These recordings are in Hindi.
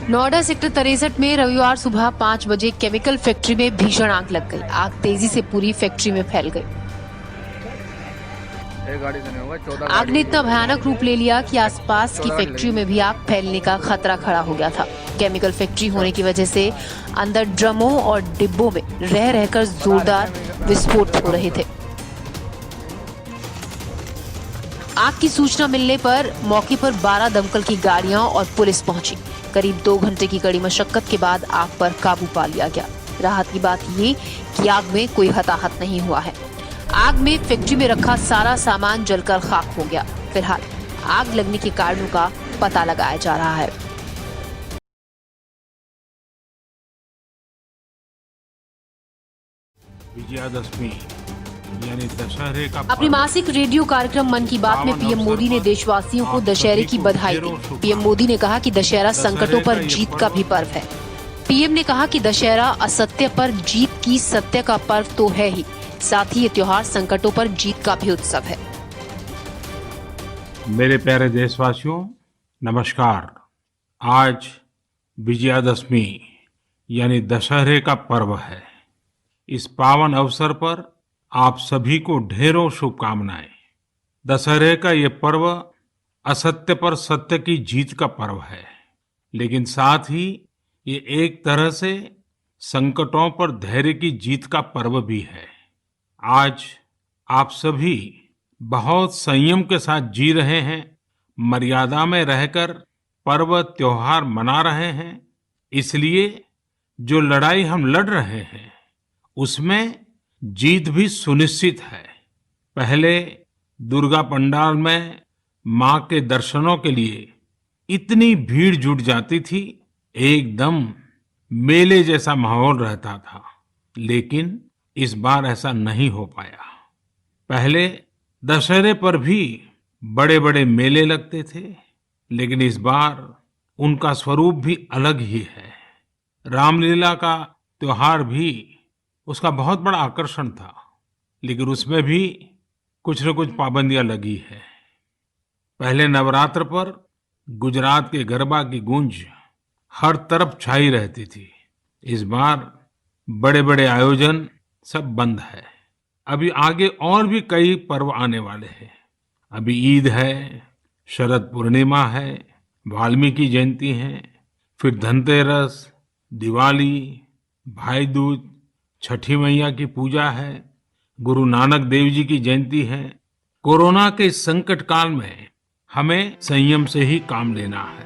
नोएडा सेक्टर 63 में रविवार सुबह 5 बजे केमिकल फैक्ट्री में भीषण आग लग गई। आग तेजी से पूरी फैक्ट्री में फैल गई। आग ने इतना भयानक रूप ले लिया कि आसपास की फैक्ट्रियों में भी आग फैलने का खतरा खड़ा हो गया था। केमिकल फैक्ट्री होने की वजह से अंदर ड्रमों और डिब्बों में रह रहकर जोरदार विस्फोट हो रहे थे। आग की सूचना मिलने पर मौके पर 12 दमकल की गाड़ियां और पुलिस पहुंची। करीब 2 घंटे की कड़ी मशक्कत के बाद आग पर काबू पा लिया गया। राहत की बात ये कि आग में कोई हताहत नहीं हुआ है। आग में फैक्ट्री में रखा सारा सामान जलकर खाक हो गया। फिलहाल आग लगने के कारणों का पता लगाया जा रहा है। विजयादशमी यानी दशहरे का अपनी मासिक रेडियो कार्यक्रम मन की बात में पीएम मोदी ने देशवासियों को दशहरे की बधाई दी। पीएम मोदी ने कहा कि दशहरा संकटों पर जीत का भी पर्व है। पीएम ने कहा कि दशहरा असत्य पर जीत की सत्य का पर्व तो है ही, साथ ही ये त्योहार संकटों पर जीत का भी उत्सव है। मेरे प्यारे देशवासियों, नमस्कार। आज विजयादशमी यानी दशहरे का पर्व है। इस पावन अवसर पर आप सभी को ढेरों शुभकामनाएं। दशहरे का ये पर्व असत्य पर सत्य की जीत का पर्व है, लेकिन साथ ही ये एक तरह से संकटों पर धैर्य की जीत का पर्व भी है। आज आप सभी बहुत संयम के साथ जी रहे हैं, मर्यादा में रहकर पर्व त्योहार मना रहे हैं। इसलिए जो लड़ाई हम लड़ रहे हैं उसमें जीत भी सुनिश्चित है। पहले दुर्गा पंडाल में मां के दर्शनों के लिए इतनी भीड़ जुट जाती थी, एकदम मेले जैसा माहौल रहता था, लेकिन इस बार ऐसा नहीं हो पाया। पहले दशहरे पर भी बड़े बड़े मेले लगते थे, लेकिन इस बार उनका स्वरूप भी अलग ही है। रामलीला का त्योहार भी उसका बहुत बड़ा आकर्षण था, लेकिन उसमें भी कुछ न कुछ पाबंदियां लगी है। पहले नवरात्र पर गुजरात के गरबा की गूंज हर तरफ छाई रहती थी। इस बार बड़े बड़े आयोजन सब बंद है। अभी आगे और भी कई पर्व आने वाले हैं। अभी ईद है, शरद पूर्णिमा है, वाल्मीकि जयंती है, फिर धनतेरस, दिवाली, भाई दूज, छठी मैया की पूजा है, गुरु नानक देव जी की जयंती है। कोरोना के इस संकट काल में हमें संयम से ही काम लेना है।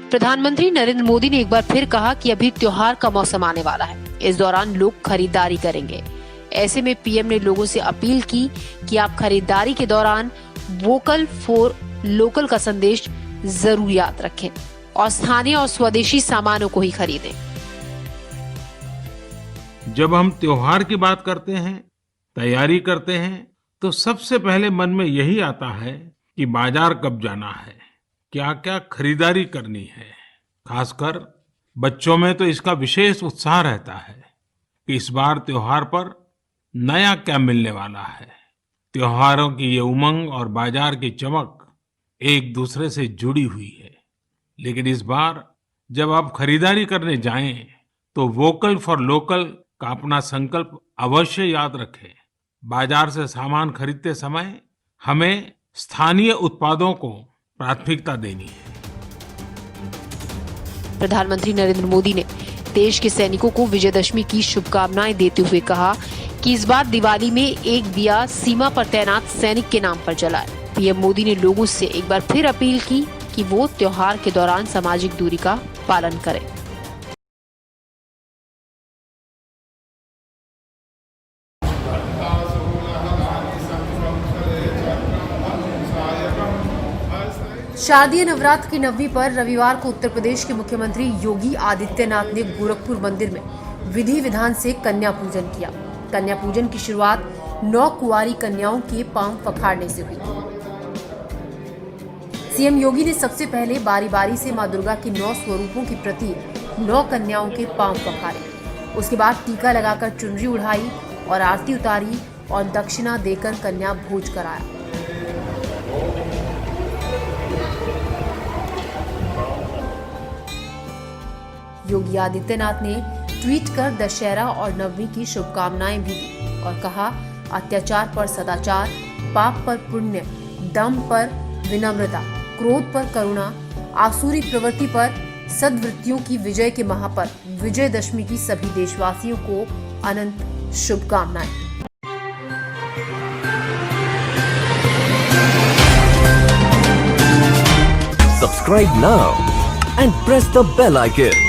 प्रधानमंत्री नरेंद्र मोदी ने एक बार फिर कहा कि अभी त्योहार का मौसम आने वाला है। इस दौरान लोग खरीदारी करेंगे। ऐसे में पीएम ने लोगों से अपील की कि आप खरीदारी के दौरान वोकल फॉर लोकल का संदेश जरूर याद रखें और स्थानीय और स्वदेशी सामानों को ही खरीदें। जब हम त्योहार की बात करते हैं, तैयारी करते हैं, तो सबसे पहले मन में यही आता है कि बाजार कब जाना है, क्या क्या खरीदारी करनी है। खासकर बच्चों में तो इसका विशेष उत्साह रहता है कि इस बार त्योहार पर नया क्या मिलने वाला है। त्योहारों की ये उमंग और बाजार की चमक एक दूसरे से जुड़ी हुई है। लेकिन इस बार जब आप खरीदारी करने जाएं, तो वोकल फॉर लोकल का अपना संकल्प अवश्य याद रखें। बाजार से सामान खरीदते समय हमें स्थानीय उत्पादों को प्राथमिकता देनी है। प्रधानमंत्री नरेंद्र मोदी ने देश के सैनिकों को विजयदशमी की शुभकामनाएं देते हुए कहा कि इस बार दिवाली में एक दिया सीमा पर तैनात सैनिक के नाम पर जलाए। पीएम मोदी ने लोगों से एक बार फिर अपील की कि वो त्योहार के दौरान सामाजिक दूरी का पालन करें। शारदीय नवरात्र की नवमी पर रविवार को उत्तर प्रदेश के मुख्यमंत्री योगी आदित्यनाथ ने गोरखपुर मंदिर में विधि विधान से कन्या पूजन किया। कन्या पूजन की शुरुआत 9 कुंवारी कन्याओं के पांव पखारने से हुई। सीएम योगी ने सबसे पहले बारी बारी से मां दुर्गा के 9 स्वरूपों की प्रतीक 9 कन्याओं के पांव पखारे। उसके बाद टीका लगाकर चुनरी उड़ाई और आरती उतारी और दक्षिणा देकर कन्या भोज कराया। योगी आदित्यनाथ ने ट्वीट कर दशहरा और नवमी की शुभकामनाएं भी दी और कहा, अत्याचार पर सदाचार, पाप पर पुण्य, दम पर विनम्रता, क्रोध पर करुणा, आसुरी प्रवृत्ति पर सद्वृत्तियों की विजय के महापर्व विजयदशमी की सभी देशवासियों को अनंत शुभकामनाएं। Subscribe now and press the bell icon.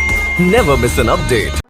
Never miss an update.